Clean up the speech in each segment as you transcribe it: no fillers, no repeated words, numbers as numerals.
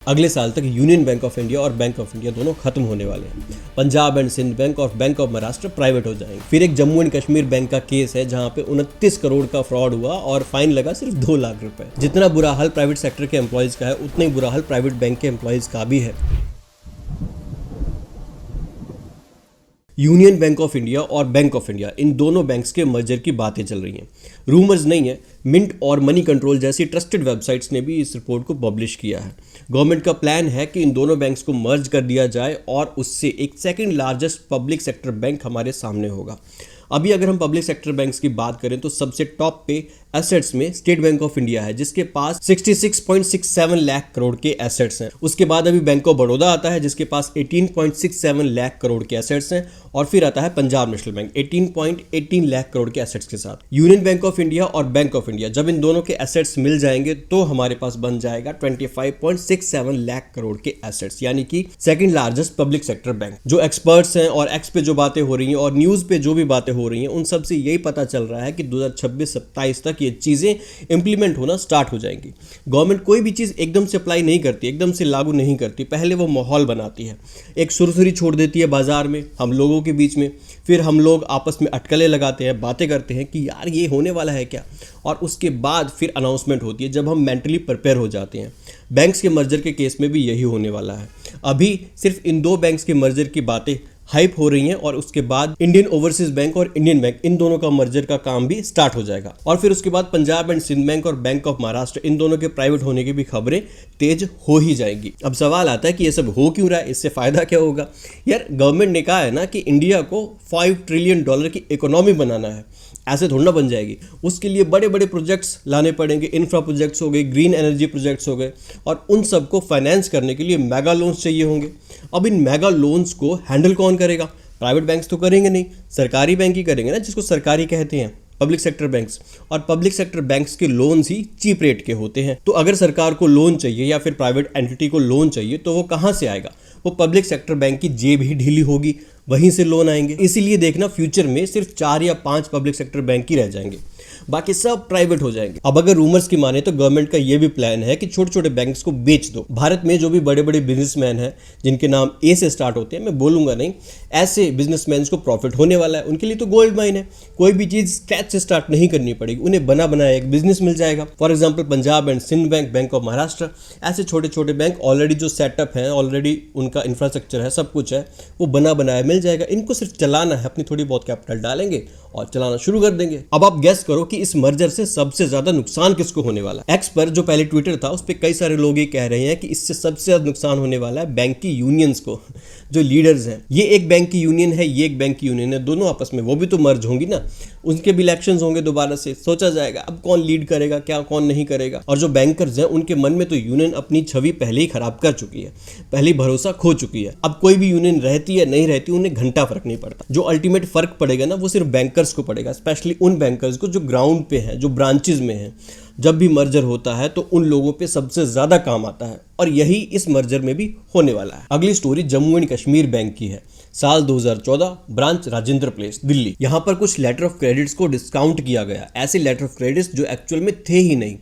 अगले साल तक यूनियन बैंक ऑफ इंडिया और बैंक ऑफ इंडिया दोनों खत्म होने वाले हैं। पंजाब एंड सिंध बैंक और बैंक ऑफ महाराष्ट्र प्राइवेट हो जाएंगे। फिर एक जम्मू एंड कश्मीर बैंक का केस है जहां पे 29 करोड़ का फ्रॉड हुआ और फाइन लगा सिर्फ 2 लाख रुपए। जितना बुरा हाल प्राइवेट सेक्टर के एम्प्लॉयज का है, उतना ही बुरा हाल प्राइवेट बैंक के एम्प्लॉयज का भी है। यूनियन बैंक ऑफ इंडिया और बैंक ऑफ इंडिया, इन दोनों बैंक्स के मर्जर की बातें चल रही हैं। रूमर्स नहीं है, मिंट और मनी कंट्रोल जैसी ट्रस्टेड वेबसाइट्स ने भी इस रिपोर्ट को पब्लिश किया है। गवर्नमेंट का प्लान है कि इन दोनों बैंक्स को मर्ज कर दिया जाए और उससे एक second largest public sector bank हमारे सामने होगा। अभी अगर हम पब्लिक सेक्टर बैंक्स की बात करें तो सबसे टॉप पे एसेट्स में स्टेट बैंक ऑफ इंडिया है, जिसके पास 66.67 लाख करोड़ के एसेट्स हैं। उसके बाद अभी बैंक ऑफ बड़ौदा आता है जिसके पास 18.67 लाख करोड़ के एसेट्स हैं, और फिर आता है पंजाब नेशनल बैंक 18.18 लाख करोड़ के एसेट्स के साथ। यूनियन बैंक ऑफ इंडिया और बैंक ऑफ इंडिया, जब इन दोनों के एसेट्स मिल जाएंगे तो हमारे पास बन जाएगा 25.67 लाख करोड़ के एसेट्स, यानी कि second largest public sector bank. जो एक्सपर्ट्स हैं और एक्स पे जो बातें हो रही हैं और न्यूज पे जो भी बातें हो रही हैं, उन सब से यही पता चल रहा है कि 2026-27 तक ये चीजें इंप्लीमेंट होना स्टार्ट हो जाएंगी। गवर्नमेंट कोई भी चीज एकदम से अप्लाई नहीं करती, एकदम से लागू नहीं करती, पहले वो माहौल बनाती है, एक सुरसुरी छोड़ देती है बाजार में, हम लोगों के बीच में, फिर हम लोग आपस में अटकलें लगाते हैं, बातें करते हैं कि यार ये होने वाला है क्या, और उसके बाद फिर अनाउंसमेंट होती है जब हम मेंटली प्रिपेयर हो जाते हैं। बैंक्स के मर्जर के केस में भी यही होने वाला है। अभी सिर्फ इन दो बैंक्स के मर्जर की बातें हाइप हो रही हैं और उसके बाद इंडियन ओवरसीज बैंक और इंडियन बैंक, इन दोनों का मर्जर का काम भी स्टार्ट हो जाएगा। और फिर उसके बाद पंजाब एंड सिंध बैंक और बैंक ऑफ महाराष्ट्र, इन दोनों के प्राइवेट होने की भी खबरें तेज हो ही जाएंगी। अब सवाल आता है कि ये सब हो क्यों रहा है, इससे फायदा क्या होगा। यार गवर्नमेंट ने कहा है ना कि इंडिया को $5 ट्रिलियन की इकोनॉमी बनाना है, ऐसे थोड़ा ना बन जाएगी। उसके लिए बड़े बड़े प्रोजेक्ट्स लाने पड़ेंगे, इंफ्रा प्रोजेक्ट्स हो गए, ग्रीन एनर्जी प्रोजेक्ट्स हो गए, और उन सबको फाइनेंस करने के लिए मेगा लोन्स चाहिए होंगे। अब इन मेगा लोन्स को हैंडल कौन करेगा? प्राइवेट बैंक्स तो करेंगे नहीं, सरकारी बैंक ही करेंगे ना, जिसको सरकारी कहते हैं, पब्लिक सेक्टर बैंक्स। और पब्लिक सेक्टर बैंक्स के लोन्स ही चीप रेट के होते हैं। तो अगर सरकार को लोन चाहिए या फिर प्राइवेट एंटिटी को लोन चाहिए तो वो कहाँ से आएगा? वो पब्लिक सेक्टर बैंक की जेब ही ढीली होगी, वहीं से लोन आएंगे। इसीलिए देखना फ्यूचर में सिर्फ 4 या 5 पब्लिक सेक्टर बैंक ही रह जाएंगे, बाकी सब प्राइवेट हो जाएंगे। अब अगर रूमर्स की माने तो गवर्नमेंट का ये भी प्लान है कि छोटे छोटे बैंक्स को बेच दो। भारत में जो भी बड़े बड़े बिजनेसमैन हैं जिनके नाम ए से स्टार्ट होते हैं, मैं बोलूंगा नहीं, ऐसे बिजनेसमैन को प्रॉफिट होने वाला है। उनके लिए तो गोल्ड माइन है, कोई भी चीज स्क्रैच से स्टार्ट नहीं करनी पड़ेगी, उन्हें बना बनाया एक बिजनेस मिल जाएगा। For example Punjab and Sind bank, bank of Maharashtra, ऐसे छोटे छोटे बैंक ऑलरेडी जो सेटअप है, ऑलरेडी उनका इंफ्रास्ट्रक्चर है, सब कुछ है, वो बना बनाया मिल जाएगा। इनको सिर्फ चलाना है, अपनी थोड़ी बहुत कैपिटल डालेंगे और चलाना शुरू कर देंगे। अब आप गेस करो कि इस मर्जर से सबसे ज्यादा नुकसान किसको होने वाला है। एक्स पर जो पहले ट्विटर था उस पर कई सारे लोग ये कह रहे हैं कि इससे सबसे ज्यादा नुकसान होने वाला है बैंक की यूनियंस को, जो लीडर्स हैं। ये एक बैंक की यूनियन है, ये एक बैंक की यूनियन है, दोनों आपस में, वो भी तो मर्ज होंगी ना, उनके भी इलेक्शंस होंगे दोबारा से, सोचा जाएगा अब कौन लीड करेगा, क्या कौन नहीं करेगा। और जो बैंकर्स हैं उनके मन में तो यूनियन अपनी छवि पहले ही खराब कर चुकी है, पहले ही भरोसा खो चुकी है। अब कोई भी यूनियन रहती है नहीं रहती, उन्हें घंटा फर्क नहीं पड़ता। जो अल्टीमेट फर्क पड़ेगा ना, वो सिर्फ बैंकर्स को पड़ेगा, स्पेशली उन बैंकर्स को जो ग्राउंड पे हैं, जो ब्रांचेज में हैं। जब भी मर्जर होता है तो उन लोगों पे सबसे ज्यादा काम आता है, और यही इस मर्जर में भी होने वाला है। अगली story Jammu and Kashmir bank की है। साल 2014, ब्रांच राजेंद्र प्लेस, दिल्ली। यहाँ पर कुछ लेटर ऑफ क्रेडिट्स को डिस्काउंट किया गया, ऐसे लेटर ऑफ क्रेडिट्स जो एक्चुअल में थे ही नहीं,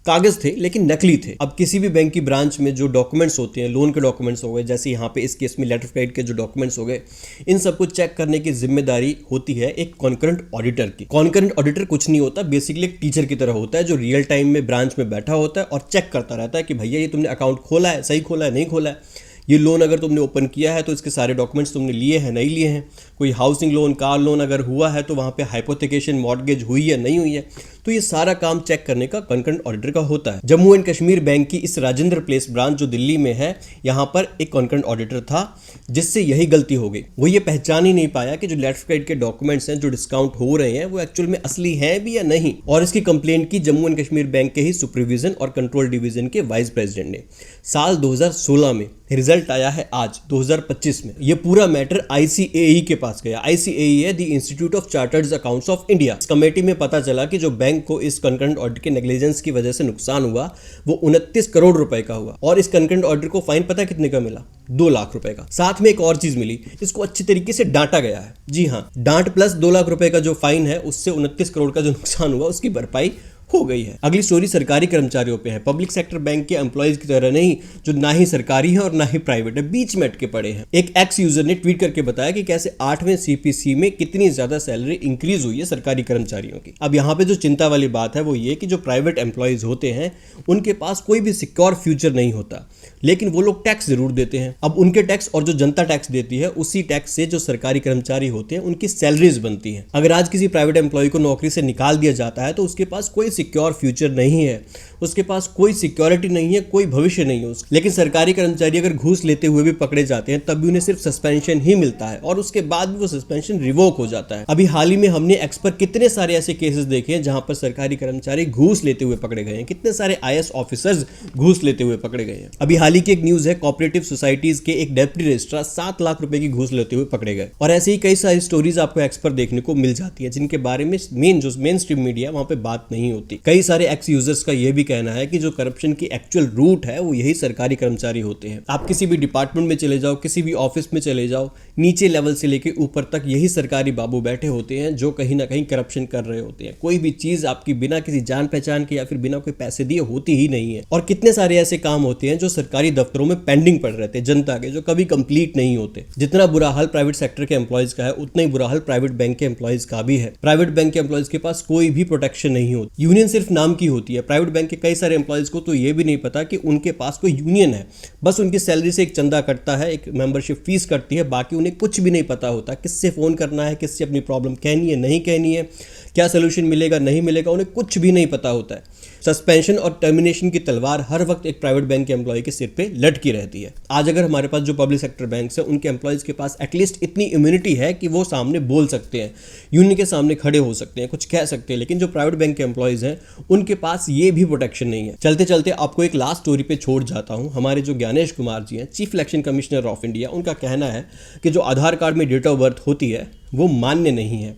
कागज थे लेकिन नकली थे। अब किसी भी बैंक की ब्रांच में जो डॉक्यूमेंट्स होते हैं, लोन के डॉक्यूमेंट्स हो गए, जैसे यहाँ पे इस केस में लेटर ऑफ क्रेडिट के जो डॉक्यूमेंट्स हो गए, इन सबको चेक करने की जिम्मेदारी होती है एक कॉन्करेंट ऑडिटर की। कॉन्करेंट ऑडिटर कुछ नहीं होता, बेसिकली एक टीचर की तरह होता है जो रियल टाइम में ब्रांच में बैठा होता है और चेक करता रहता है कि भैया ये तुमने अकाउंट खोला है, सही खोला है, नहीं खोला है, ये लोन अगर तुमने ओपन किया है तो इसके सारे डॉक्यूमेंट्स तुमने लिए हैं, नहीं लिए हैं, कोई हाउसिंग लोन, कार लोन अगर हुआ है तो वहाँ पे हाइपोथेकेशन, मॉर्टगेज हुई है, नहीं हुई है, तो ये सारा काम चेक करने का कॉन्करेंट ऑडिटर का होता है। जम्मू एंड कश्मीर बैंक की इस राजेंद्र प्लेस ब्रांच जो दिल्ली में है, यहाँ पर एक कॉन्करेंट ऑडिटर था जिससे यही गलती हो गई। वो ये पहचान ही नहीं पाया कि जो लेटर ऑफ क्रेडिट के डॉक्यूमेंट्स हैं जो डिस्काउंट हो रहे हैं वो एक्चुअल में असली हैं भी या नहीं, और इसकी कंप्लेंट की जम्मू एंड कश्मीर बैंक के ही सुपरविजन और कंट्रोल डिवीजन के वाइस प्रेसिडेंट ने। साल 2016 में रिजल्ट आया है आज 2025 में। ये पूरा मैटर ICAE के पास गया। ICAE है the institute of chartered accounts of India. इस कमेटी में पता चला कि जो बैंक को इस कॉन्करेंट ऑडिट के नेग्लिजेंस की वजह से नुकसान हुआ वो 29 करोड़ रुपए का हुआ, और इस कॉन्करेंट ऑडिटर को फाइन पता कितने का मिला? 2 लाख रुपए का। साथ में एक और चीज मिली, इसको अच्छी तरीके से डांटा गया है। जी हाँ, डांट प्लस 2 लाख रुपए का जो फाइन है, उससे 29 करोड़ का जो नुकसान हुआ उसकी भरपाई हो गई है। अगली स्टोरी सरकारी कर्मचारियों पे है। पब्लिक सेक्टर बैंक के एम्प्लॉइज की तरह नहीं, जो ना ही सरकारी है और ना ही प्राइवेट है, बीच में अटके पड़े हैं। एक एक्स यूजर ने ट्वीट करके बताया कि कैसे 8वें CPC में कितनी ज्यादा सैलरी इंक्रीज हुई है सरकारी कर्मचारियों की। अब यहाँ पे जो चिंता वाली बात है वो ये कि जो प्राइवेट एम्प्लॉइज होते हैं उनके पास कोई भी सिक्योर फ्यूचर नहीं होता, लेकिन वो लोग टैक्स जरूर देते हैं। अब उनके टैक्स और जो जनता टैक्स देती है उसी टैक्स से जो सरकारी कर्मचारी होते हैं उनकी सैलरीज बनती हैं। अगर आज किसी प्राइवेट एम्प्लॉय को नौकरी से निकाल दिया जाता है तो उसके पास कोई सिक्योर फ्यूचर नहीं है, उसके पास कोई सिक्योरिटी नहीं है, कोई भविष्य नहीं है। लेकिन सरकारी कर्मचारी अगर घूस लेते हुए भी पकड़े जाते हैं तब भी उन्हें सिर्फ सस्पेंशन ही मिलता है और उसके बाद भी वो सस्पेंशन रिवोक हो जाता है। अभी हाल ही में हमने एक्स पर कितने सारे ऐसे केसेस देखे हैं जहां पर सरकारी कर्मचारी घूस लेते हुए पकड़े गए हैं, कितने सारे IAS ऑफिसर्स घूस लेते हुए पकड़े गए हैं। अभी हाल ही की एक न्यूज है, कोऑपरेटिव सोसाइटीज के एक डेप्यूटी रजिस्ट्रार 7 लाख रुपए की घूस लेते हुए पकड़े गए। और ऐसे ही कई सारी स्टोरीज आपको एक्स पर देखने को मिल जाती है जिनके बारे में मेन स्ट्रीम मीडिया वहां पे बात नहीं होती। कई सारे एक्स यूजर्स का यह भी कहना है कि जो करप्शन की एक्चुअल रूट है वो यही सरकारी कर्मचारी होते हैं। आप किसी भी डिपार्टमेंट में चले जाओ, किसी भी ऑफिस में चले जाओ, नीचे लेवल से लेके ऊपर तक यही सरकारी बाबू बैठे होते हैं जो कहीं ना कहीं करप्शन कर रहे होते हैं। कोई भी चीज आपकी बिना किसी जान पहचान के या फिर बिना कोई पैसे दिए होती ही नहीं है। और कितने सारे ऐसे काम होते हैं जो सरकारी दफ्तरों में पेंडिंग पड़ रहे थे जनता के, जो कभी कंप्लीट नहीं होते। जितना बुरा हाल प्राइवेट सेक्टर के एम्प्लॉयज का है उतना ही बुरा हाल प्राइवेट बैंक के एम्प्लॉयज का भी है। प्राइवेट बैंक के एम्प्लॉयज के पास कोई भी प्रोटेक्शन नहीं होती, यूनियन सिर्फ नाम की होती है। प्राइवेट बैंक के कई सारे एम्प्लॉयज को तो ये भी नहीं पता कि उनके पास कोई यूनियन है, बस उनकी सैलरी से एक चंदा कटता है, एक मेंबरशिप फीस कटती है, बाकी उन्हें कुछ भी नहीं पता होता किससे फोन करना है, किससे अपनी प्रॉब्लम कहनी है नहीं कहनी है, क्या सोल्यूशन मिलेगा नहीं मिलेगा, उन्हें कुछ भी नहीं पता होता है। सस्पेंशन और टर्मिनेशन की तलवार हर वक्त एक प्राइवेट बैंक के एम्प्लॉय के सिर पे लटकी रहती है। आज अगर हमारे पास जो पब्लिक सेक्टर बैंक्स हैं उनके एम्प्लॉयज के पास एटलीस्ट इतनी इम्यूनिटी है कि वो सामने बोल सकते हैं, यूनियन के सामने खड़े हो सकते हैं, कुछ कह सकते हैं, लेकिन जो प्राइवेट बैंक के एम्प्लॉयज हैं उनके पास ये भी प्रोटेक्शन नहीं है। चलते चलते आपको एक लास्ट स्टोरी पे छोड़ जाता हूं। हमारे जो ज्ञानेश कुमार जी हैं, chief election commissioner of India, उनका कहना है कि जो आधार कार्ड में डेट ऑफ बर्थ होती है वो मान्य नहीं है।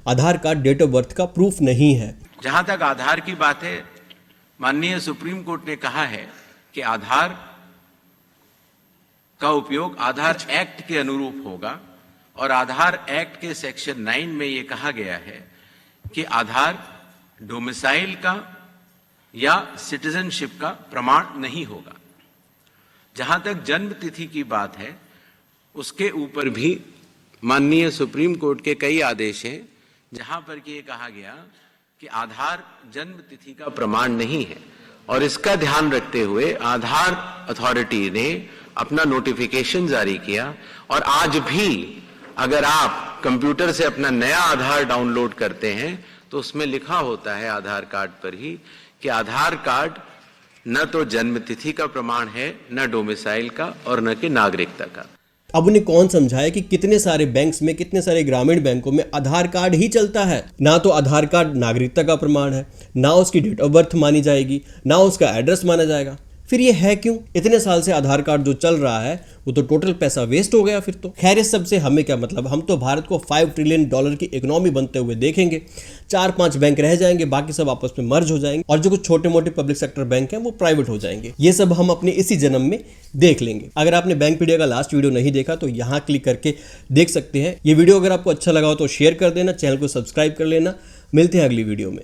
आधार कार्ड डेट ऑफ बर्थ का प्रूफ नहीं है। जहां तक आधार की बात है, माननीय सुप्रीम कोर्ट ने कहा है कि आधार का उपयोग आधार एक्ट के अनुरूप होगा और आधार एक्ट के सेक्शन 9 में यह कहा गया है कि आधार डोमिसाइल का या सिटीजनशिप का प्रमाण नहीं होगा। जहां तक जन्म तिथि की बात है, उसके ऊपर भी माननीय सुप्रीम कोर्ट के कई आदेश हैं जहां पर कि ये कहा गया कि आधार जन्म तिथि का प्रमाण नहीं है। और इसका ध्यान रखते हुए आधार अथॉरिटी ने अपना नोटिफिकेशन जारी किया और आज भी अगर आप कंप्यूटर से अपना नया आधार डाउनलोड करते हैं तो उसमें लिखा होता है आधार कार्ड पर ही कि आधार कार्ड न तो जन्म तिथि का प्रमाण है, न डोमिसाइल का और न कि नागरिकता का। अब उन्हें कौन समझाए कि कितने सारे बैंक्स में, कितने सारे ग्रामीण बैंकों में आधार कार्ड ही चलता है। ना तो आधार कार्ड नागरिकता का प्रमाण है, ना उसकी डेट ऑफ बर्थ मानी जाएगी, ना उसका एड्रेस माना जाएगा। फिर ये है क्यों? इतने साल से आधार कार्ड जो चल रहा है वो तो टोटल पैसा वेस्ट हो गया फिर तो। खैर इस सब से हमें क्या मतलब, हम तो भारत को $5 ट्रिलियन की इकोनॉमी बनते हुए देखेंगे। 4-5 बैंक रह जाएंगे, बाकी सब आपस में मर्ज हो जाएंगे और जो कुछ छोटे मोटे पब्लिक सेक्टर बैंक हैं वो प्राइवेट हो जाएंगे। ये सब हम अपने इसी जन्म में देख लेंगे। अगर आपने बैंकपीडिया का लास्ट वीडियो नहीं देखा तो यहाँ क्लिक करके देख सकते हैं। ये वीडियो अगर आपको अच्छा लगा हो तो शेयर कर देना, चैनल को सब्सक्राइब कर लेना। मिलते हैं अगली वीडियो में।